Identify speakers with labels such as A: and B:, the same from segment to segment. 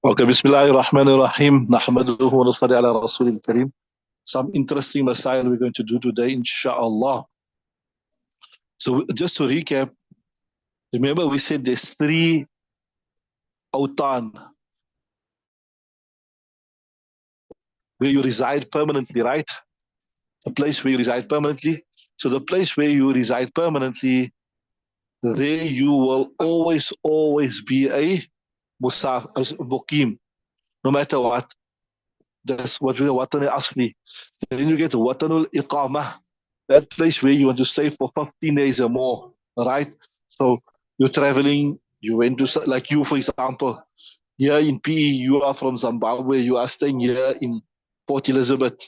A: Okay, Bismillahirrahmanirrahim. Nahmaduhu wa nusalli ala Rasulil Kareem. Some interesting masail we're going to do today, inshallah. So just to recap, remember we said there's three awtan where you reside permanently, right? A place where you reside permanently. So the place where you reside permanently, there you will always be a muqim, no matter what. That's what we watan asli. Then you get watanul iqamah, that place where you want to stay for 15 days or more, right? So you're traveling, you went to, like you, for example, here in PE, you are from Zimbabwe, you are staying here in Port Elizabeth.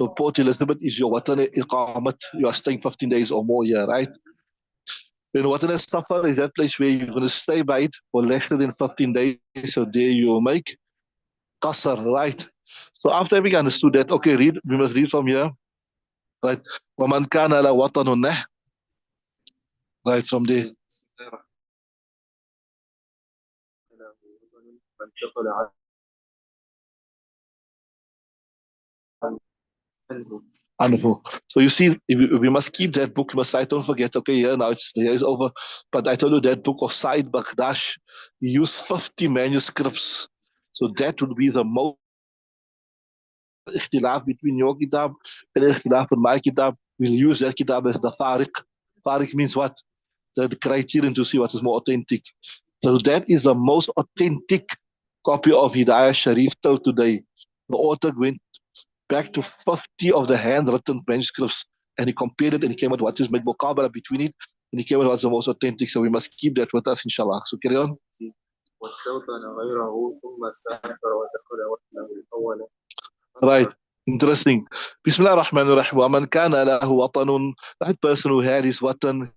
A: So Port Elizabeth is your watan iqamat, you are staying 15 days or more here, right? Then watan safar is that place where you're going to stay by it for less than 15 days, so there you make qasr, right? So after having understood that, okay, we must read from here, right? وَمَنْ كَانَ لَهُ وَطَنٌ, right from there. Anhu. So you see, we must keep that book. We must, I don't forget. Okay, yeah, now it's over. But I told you that book of Said Baghdash, he used 50 manuscripts. So that would be the most ikhtilaf between your kitab and ikhtilaf in my kitab. We'll use that kitab as the Fariq. Fariq means what? The criterion to see what is more authentic. So that is the most authentic copy of Hidaayah Sharif till today. The author went back to 50 of the handwritten manuscripts and he compared it and he came out what is made muqabala between it and he came out what's the most authentic. So we must keep that with us, inshallah. So carry on. Right. Interesting. Bismillah ar-Rahman ar-Rahim. وَمَنْ كَانَ لَهُ وَطَنٌ, that person who had his watan,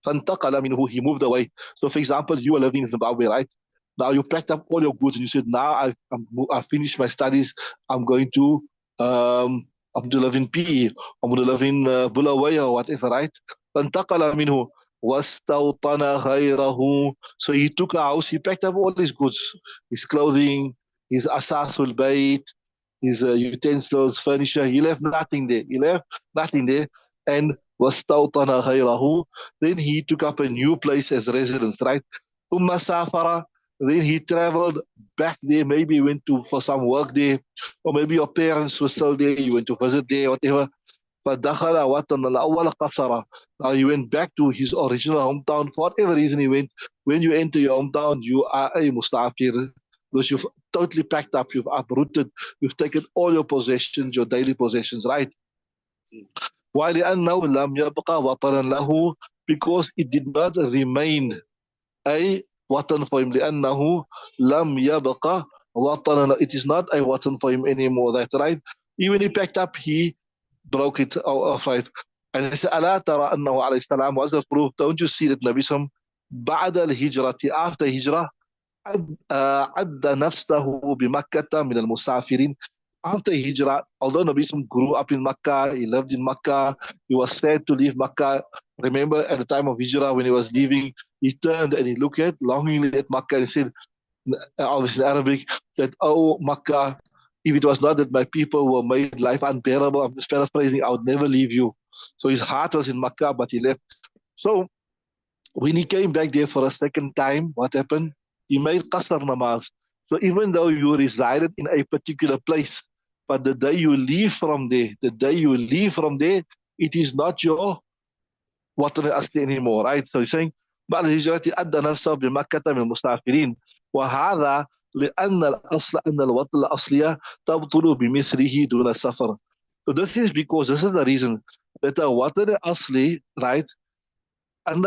A: فَانْتَقَلَ مِنْهُ, he moved away. So for example, you are living in Zimbabwe, right? Now you packed up all your goods and you said, now I've finished my studies. I'm going to live in PE. I'm going to live in Bulawayo or whatever, right? فَانْتَقَلَ مِنْهُ وَاسْتَوْطَنَ غَيْرَهُ. So he took a house, he packed up all his goods, his clothing, his asasul bayt, his utensils, furniture. He left nothing there. And وَاسْتَوْطَنَ غَيْرَهُ. Then he took up a new place as residence, right? ثُمَّ سَافَرَ. Then he traveled back there. Maybe he went for some work there, or maybe your parents were still there. You went to visit there, whatever. فَدَخَلَ وَطَنَ الْأَوَّلَ قَصَرَ. Now he went back to his original hometown. For whatever reason he went. When you enter your hometown, you are a musta'afir, because you've totally packed up, you've uprooted, you've taken all your possessions, your daily possessions, right? وَلِأَنَّهُ لَمْ يَبْقَ وَطَنًا لَهُ, because it did not remain a watan for him. لأنه لم يبقى وطنا. It is not a watan for him anymore. That's right. Even he packed up, he broke it off, right? And he said, ألا ترى أنه عليه السلام was the proof. Don't you see that Nabi Sam بعد الهجرة, after hijrah, عد نفسه بمكة من المسافرين. After hijrah, although Nabi Sam grew up in Makkah, he lived in Makkah, he was sad to leave Makkah. Remember at the time of hijrah, when he was leaving, he turned and he looked longingly at Makkah and said, obviously in Arabic, that, oh Makkah, if it was not that my people were made life unbearable, I'm just paraphrasing, I would never leave you. So his heart was in Makkah, but he left. So when he came back there for a second time, what happened? He made qasr namaz. So even though you resided in a particular place, but the day you leave from there, it is not your watan asli anymore, right? So he's saying, بعد الهجرة أدى نفسه بمكة من المسافرين، وهذا لأن الأصل أن الوطن الأصلية تبطل بمثله دون السفر. So this is because, this is the reason that the watan asli, right? أن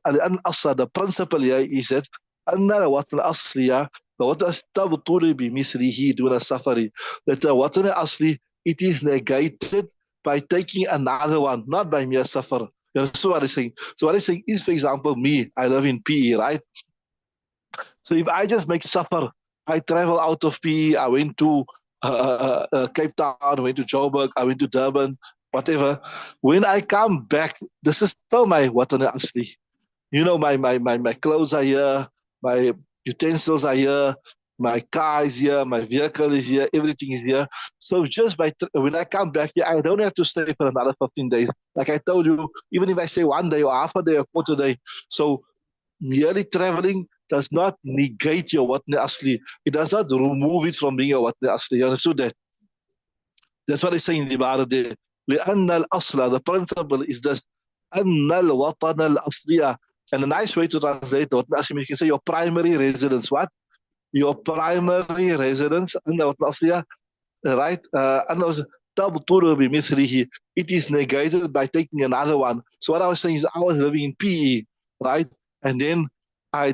A: الأصل, the principle here is that أن الوطن الأصلية, the watan تبطل بمثله دون السفر. That the watan asli, it is negated by taking another one, not by mere safar. You know, so what I'm saying? So what I'm saying is, for example, me, I live in PE, right? So if I just make safar, I travel out of PE, I went to Cape Town, I went to Joburg, I went to Durban, whatever. When I come back, this is still my watan asli. my clothes are here, my utensils are here, my car is here, my vehicle is here, everything is here. So just when I come back here, I don't have to stay for another 15 days. Like I told you, even if I stay 1 day or half a day or quarter day. So merely traveling does not negate your watne asli. It does not remove it from being your watne asli. You understood that? That's what I say in the Ibara there. لأن الأصل, the principle is this. أن الوطن الأصلية. And a nice way to translate the watne asli, you can say your primary residence. What? Your primary residence. أن الوطن الأصلية, right? تبطل بمثله. It is negated by taking another one. So what I was saying is I was living in PE, right? And then my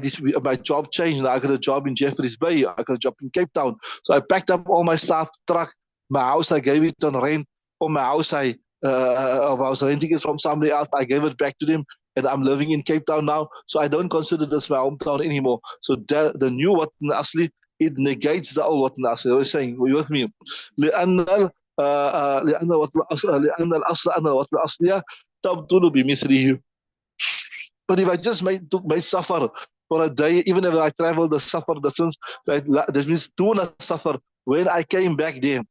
A: job changed. I got a job in Jeffreys Bay. I got a job in Cape Town. So I packed up all my stuff, truck, my house. I gave it on rent. Or my house, I was renting it from somebody else. I gave it back to them, and I'm living in Cape Town now. So I don't consider this my hometown anymore. So the new what actually it negates the old what actually. I was saying, were you with me? لأن لأن الأصل أن الوطن الأصلية تبطل بمثله. But if I just took my suffer for a day, even if I travel the suffer distance, that means do not suffer. When I came back there,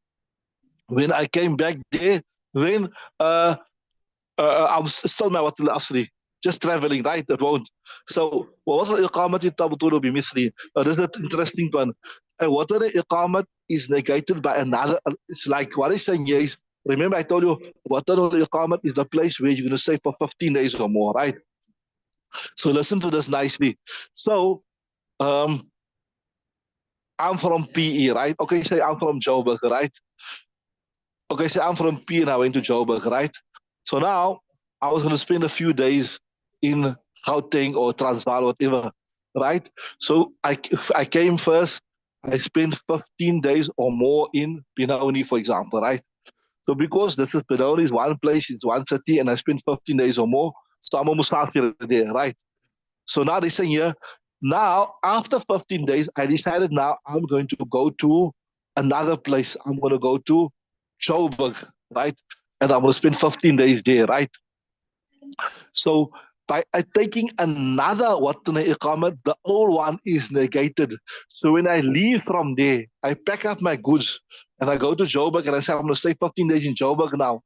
A: when I came back there, then I'm still my وطن الأصلي. Just traveling, right? It won't. So ووطن الإقامة تبطل بمثله. This is an interesting one. And وطن الإقامة is negated by another. It's like what I'm saying here is, remember I told you وطن الإقامة is the place where you're going to stay for 15 days or more, right? So listen to this nicely. So I'm from PE, right? Okay, say I'm from Joburg, right? Okay, say I'm from PE and I went to Joburg, right? So now I was going to spend a few days in Gauteng or Transvaal, whatever, right? So I came first. I spent 15 days or more in Benoni, for example, right? So because this is Benoni is one place, it's one city, and I spent 15 days or more, so I'm a Musafir there, right? So now they're saying here, now after 15 days, I decided now I'm going to go to another place. I'm going to go to Joburg, right? And I'm going to spend 15 days there, right? So by taking another watana iqamat, the old one is negated. So when I leave from there, I pack up my goods and I go to Joburg and I say I'm going to stay 15 days in Joburg now.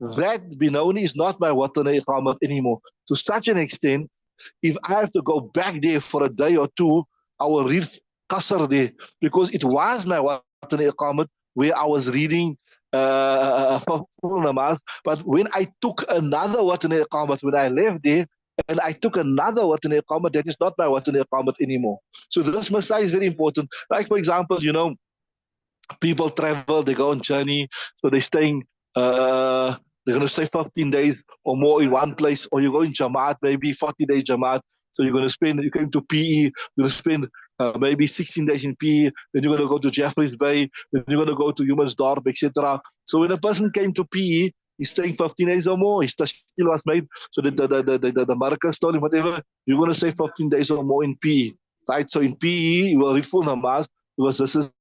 A: That Benoni is not my watana iqamat anymore. To such an extent, if I have to go back there for a day or two, I will read Qasr there because it was my watana iqamat where I was reading full namaz. But when I took another watana iqamat, when I left there, and I took another watana iqamat, that is not my watana iqamat anymore. So this masai is very important. Like for example, people travel, they go on journey, so they're staying, they're going to stay 15 days or more in one place, or you go in Jamaat, maybe 40-day Jamaat. So you came to PE, you're going to spend maybe 16 days in PE, then you're going to go to Jeffreys Bay, then you're going to go to Humansdorp, etc. So when a person came to PE, he's staying 15 days or more, his tashkil was made, so the markers told him, whatever, you're going to stay 15 days or more in PE, right? So in PE, you will read full namaz, because this is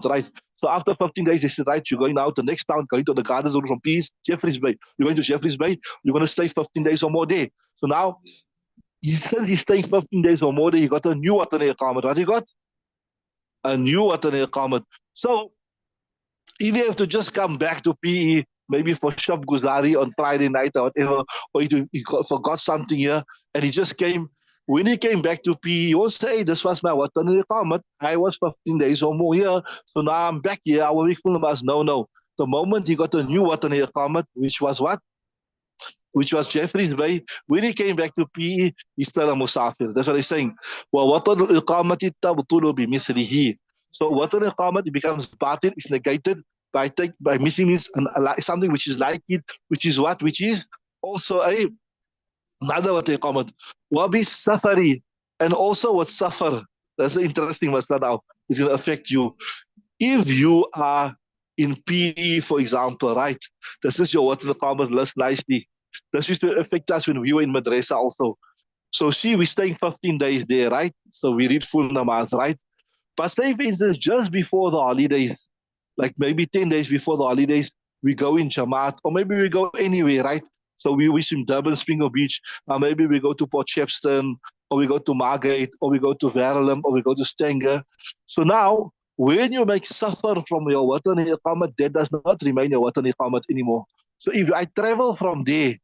A: right. So after 15 days, they said, right, you're going out the next town, going to the gardens from Peace, Jeffreys Bay. You're going to Jeffreys Bay, you're going to stay 15 days or more there. So now, since he's staying 15 days or more there, he got a new Watane Iqamat. What he got? A new Watane Iqamat. So if you have to just come back to PE, maybe for Shab Guzari on Friday night or whatever, or he forgot something here, and he just came. When he came back to PE, he won't say, this was my Watan Iqamat. I was 15 days or more here, so now I'm back here. I will be full namaz. No, no. The moment he got a new Watan Iqamat, which was what? Which was Jeffreys Bay. When he came back to PE, he's still a Musafir. That's what he's saying. وَوَطَنُ الْإِقَامَةِ تَبْطُلُ بِمِثْلِهِ. So Watan Iqamat, it becomes batil, it's negated by missing means something which is like it, which is what? Which is also another Watan Iqamat. Wabi Safari, and also what suffer. That's an interesting one now. It's going to affect you. If you are in PE, for example, right? This is your Watan Iqamat list nicely. This used to affect us when we were in madrasa also. So see, we're staying 15 days there, right? So we read full namaz, right? But say, for instance, just before the holidays, like maybe 10 days before the holidays, we go in Jamaat, or maybe we go anywhere, right? So we swim Durban, Springbok Beach. Now maybe we go to Port Shepstone, or we go to Margate, or we go to Verulam, or we go to Stanger. So now, when you make suffer from your watan iqamat, that does not remain your watan iqamat anymore. So if I travel from there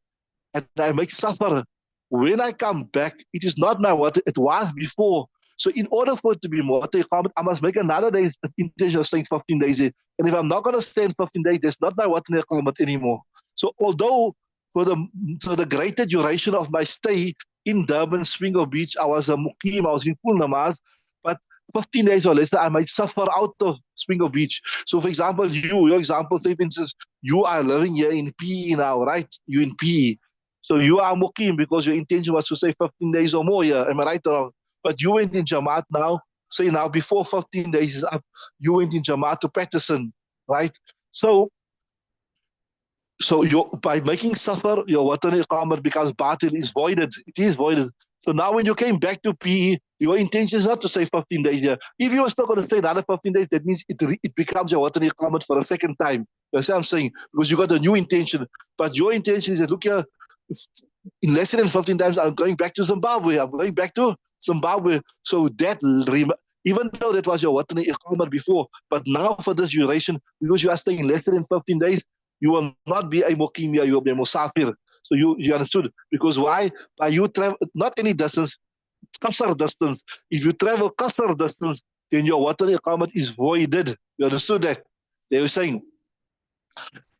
A: and I make suffer, when I come back, it is not my watan, it was before. So in order for it to be watan iqamat, I must make another day intention of staying 15 days there. And if I'm not going to stay in 15 days, that's not my watan iqamat anymore. So although for the greater duration of my stay in Durban, Springbok Beach, I was a muqim, I was in full namaz, but 15 days or less, I might suffer out of Springbok Beach. So, for example, your example, say, for instance, you are living here in PE now, right? You in PE. So you are muqim because your intention was to say 15 days or more here. Am I right or wrong? But you went in Jamaat now, say now before 15 days is up, you went in Jamaat to Patterson, right? So by making suffer, your watan iqamat becomes batil, is voided. It is voided. So now when you came back to PE, your intention is not to say 15 days here. If you are still going to say another 15 days, that means it becomes your watan iqamat for a second time. That's what I'm saying. Because you got a new intention. But your intention is that, look here, in less than 15 times, I'm going back to Zimbabwe. I'm going back to Zimbabwe. So that, even though that was your watan iqamat before, but now for this duration, because you are staying less than 15 days, you will not be a muqimia, you will be a musafir. So you understood. Because why? By you travel, not any distance, qasr distance. If you travel qasr distance, then your watan iqamat is voided. You understood that? They were saying.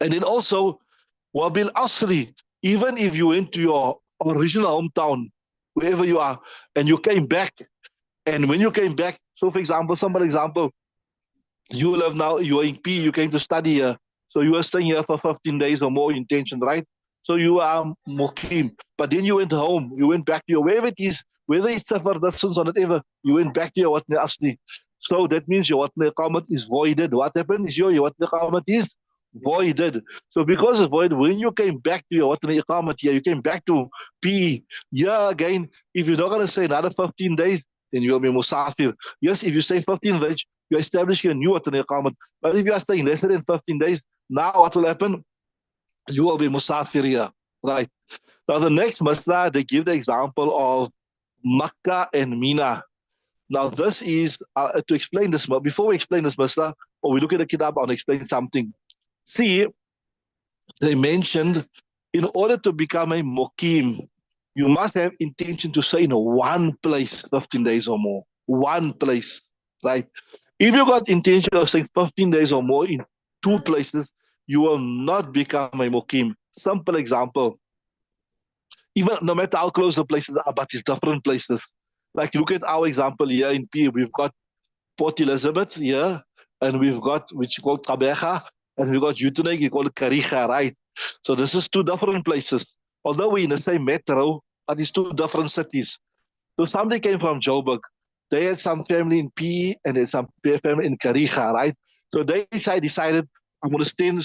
A: And then also, wabil asri, even if you went to your original hometown, wherever you are, and you came back, and when you came back, so for example, you live now, you are in P, you came to study here. So you are staying here for 15 days or more intention, right? So you are muqim. But then you went home, you went back to your, wherever it is, whether it's safar distance or whatever, you went back to your watni asli. So that means your watni iqamat is voided. What happened is your watni iqamat is voided. So because it's void, when you came back to your watni iqamat here, you came back to P. Yeah, again, if you're not going to say another 15 days, then you will be musafir. Yes, if you say 15 days, you establish a new watni iqamat. But if you are staying less than 15 days, now what will happen? You will be musafir here, right? Now the next masla, they give the example of Makkah and Mina. Now this is, to explain this, before we explain this masla, or we look at the Kitaab, I'll explain something. See, they mentioned, in order to become a muqim, you must have intention to stay in one place 15 days or more. One place, right? If you got intention of staying 15 days or more in two places, you will not become a muqim. Simple example. Even no matter how close the places are, but it's different places. Like look at our example here in P. We've got Port Elizabeth here, and we've got, which you call Tabeja, and we've got Uteneg, you call it Kariga, right? So this is two different places. Although we're in the same metro, but it's two different cities. So somebody came from Joburg. They had some family in P, and there's some family in Kariga, right? So they decided, I'm going to spend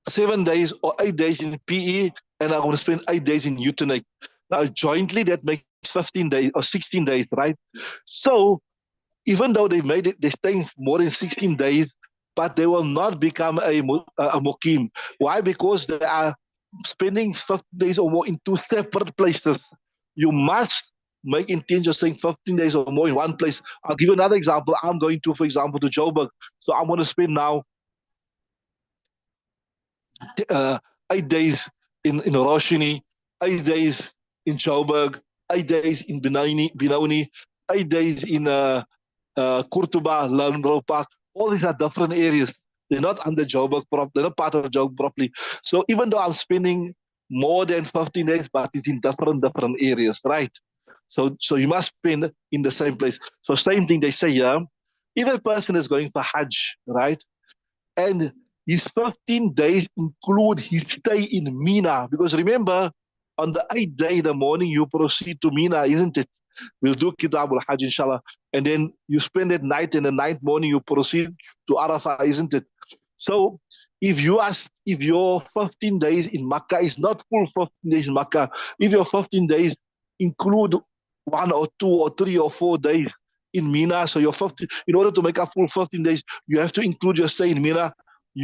A: 7 days or 8 days in PE, and I'm going to spend 8 days in Uteneg. Now, jointly, that makes 15 days or 16 days, right? So, even though they made it, they're staying more than 16 days, but they will not become a muqim. Why? Because they are spending 15 days or more in two separate places. You must make intention of staying 15 days or more in one place. I'll give you another example. I'm going to, for example, to Joburg. So I'm going to spend now 8 days in Roshini, 8 days in Joburg, 8 days in Benoni, 8 days in Kurtuba, Landro Park. All these are different areas. They're not under Joburg, they're not part of Joburg properly. So even though I'm spending more than 15 days, but it's in different areas, right? So you must spend in the same place. So same thing they say here. If a person is going for Hajj, right? And his 15 days include his stay in Mina. Because remember, on the 8th day in the morning, you proceed to Mina, isn't it? We'll do Kitaab al-Hajj, inshallah. And then you spend that night, and the ninth morning you proceed to Arafah, isn't it? So if your 15 days in Makkah is not full 15 days in Makkah, if your 15 days include 1 or 2 or 3 or 4 days in Mina, so your 15, in order to make a full 15 days, you have to include your stay in Mina.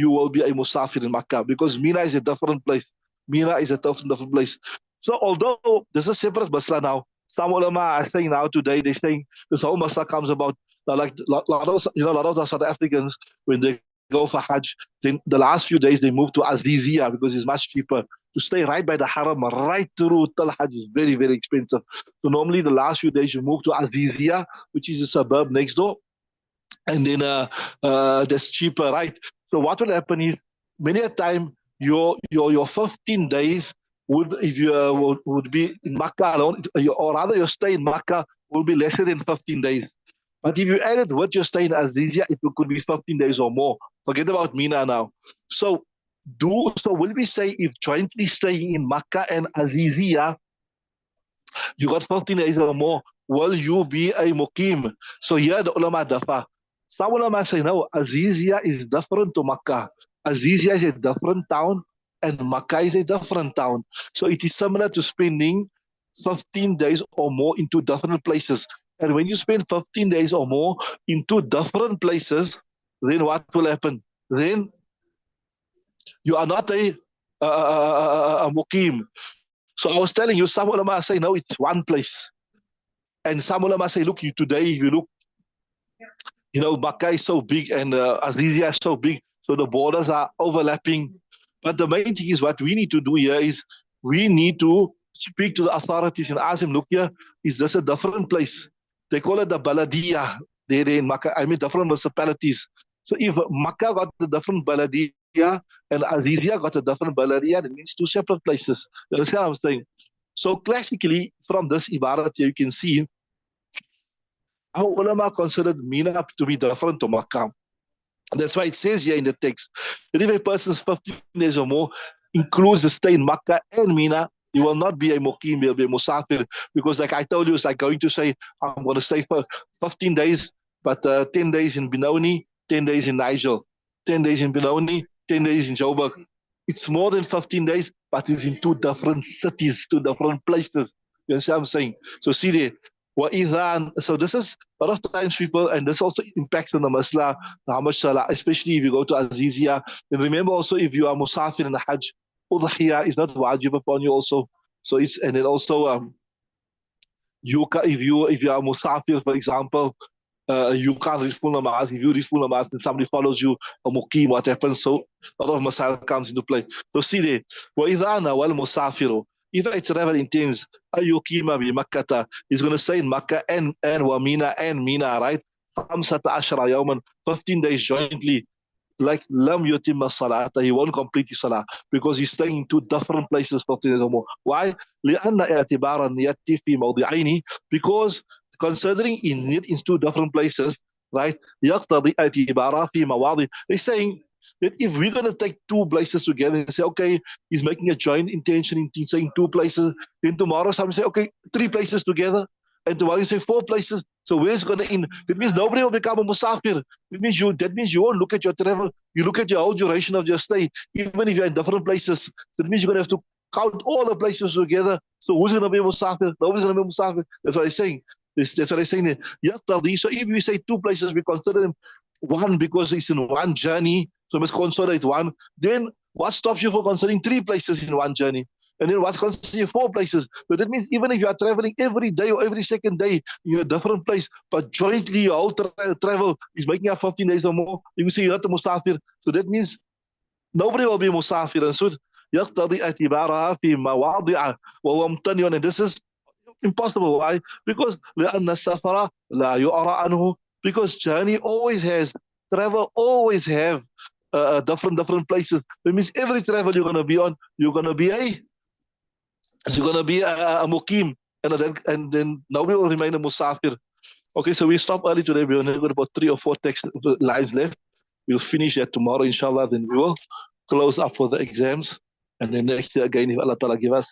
A: you will be a Musafir in Makkah, because Mina is a different place. Mina is a different place. So although there's a separate masla now, some ulama are saying now today, they're saying this whole masla comes about, like lot of, a lot of the South Africans, when they go for Hajj, then the last few days they move to Azizia because it's much cheaper. To stay right by the Haram, right through till Hajj is very, very expensive. So normally the last few days you move to Azizia, which is a suburb next door, and then that's cheaper, right? So what will happen is, many a time your 15 days would, if you would be in Makkah alone, or rather your stay in Makkah will be lesser than 15 days. But if you add it with your stay in Azizia, it could be 15 days or more. Forget about Mina now. So will we say, if jointly staying in Makkah and Azizia, you got 15 days or more, will you be a muqim? So here the ulama differ. Some ulama say, no, Azizia is different to Makkah. Azizia is a different town and Makkah is a different town. So it is similar to spending 15 days or more in two different places. And when you spend 15 days or more in two different places, then what will happen? Then you are not a muqim. So I was telling you, some ulama say, no, it's one place. And some ulama say, look, today, you look, Makkah is so big and Azizia is so big, so the borders are overlapping. But the main thing is, what we need to do here is, we need to speak to the authorities and ask them, look here, is this a different place? They call it the Baladiyah. They're in Makkah, different municipalities. So if Makkah got a different Baladiyah and Azizia got a different Baladiyah, that means two separate places. You understand what I'm saying? So classically, from this ibarat here, you can see how ulama considered Mina to be different to Makkah. That's why it says here in the text that if a person's 15 days or more includes the stay in Makkah and Mina, he will not be a muqim, he will be a musafir. Because like I told you, it's like going to say, I'm going to stay for 15 days, but 10 days in Benoni, 10 days in Nigel, 10 days in Benoni, 10 days in Joburg. It's more than 15 days, but it's in two different cities, two different places. You understand what I'm saying? So see there. So this is a lot of times people, and this also impacts on the masla, how much salah, especially if you go to Azizia. And remember also, if you are musafir in the Hajj, udhiyah is not wajib upon you also. So it's, and then also if you are musafir, for example, you can't read full namaz. If you read full namaz and somebody follows you, a muqim, what happens? So a lot of masail comes into play. So see there, وَإِذَا نَوَى الْمُسَافِرُ, if a travel intends ayukima bi Makkah, he's going to stay in Makkah and Mina, right? 15 yawman, 15 days jointly. Like lam yutimma salata, he won't complete his salah because he's staying in two different places 15 days or more. Why? لأن اعتبار النية في موضعين, because considering in it in two different places, right? يقتضي اعتبارها في مواضع. They're saying that if we're going to take two places together and say, okay, he's making a joint intention in saying two places, then tomorrow somebody say, okay, three places together, and tomorrow you say four places. So where's it going to end? That means nobody will become a musafir. That means you won't look at your travel. You look at your whole duration of your stay, even if you're in different places. So that means you're going to have to count all the places together. So who's going to be a musafir? Nobody's going to be a musafir. That's what I'm saying. That's what I'm saying there. So if we say two places, we consider them one because it's in one journey. So we must consider it one. Then what stops you from considering three places in one journey? And then what considers you four places? So that means even if you are traveling every day or every second day in a different place, but jointly your whole travel is making up 15 days or more, you will say you're not a musafir. So that means nobody will be a musafir. And so يقتضي اعتبارها في مواضع وهو ممتنع. And this is impossible. Why? Because لأن السفر لا يعرى عنه. Because journey always has, travel always have different places. That means every travel you're going to be on, you're going to be a muqim, and then nobody will remain a musafir. Okay, so we stop early today. We only got about 3 or 4 text lines left. We'll finish that tomorrow, inshallah. Then we will close up for the exams, and then next year again, if Allah Ta'ala give us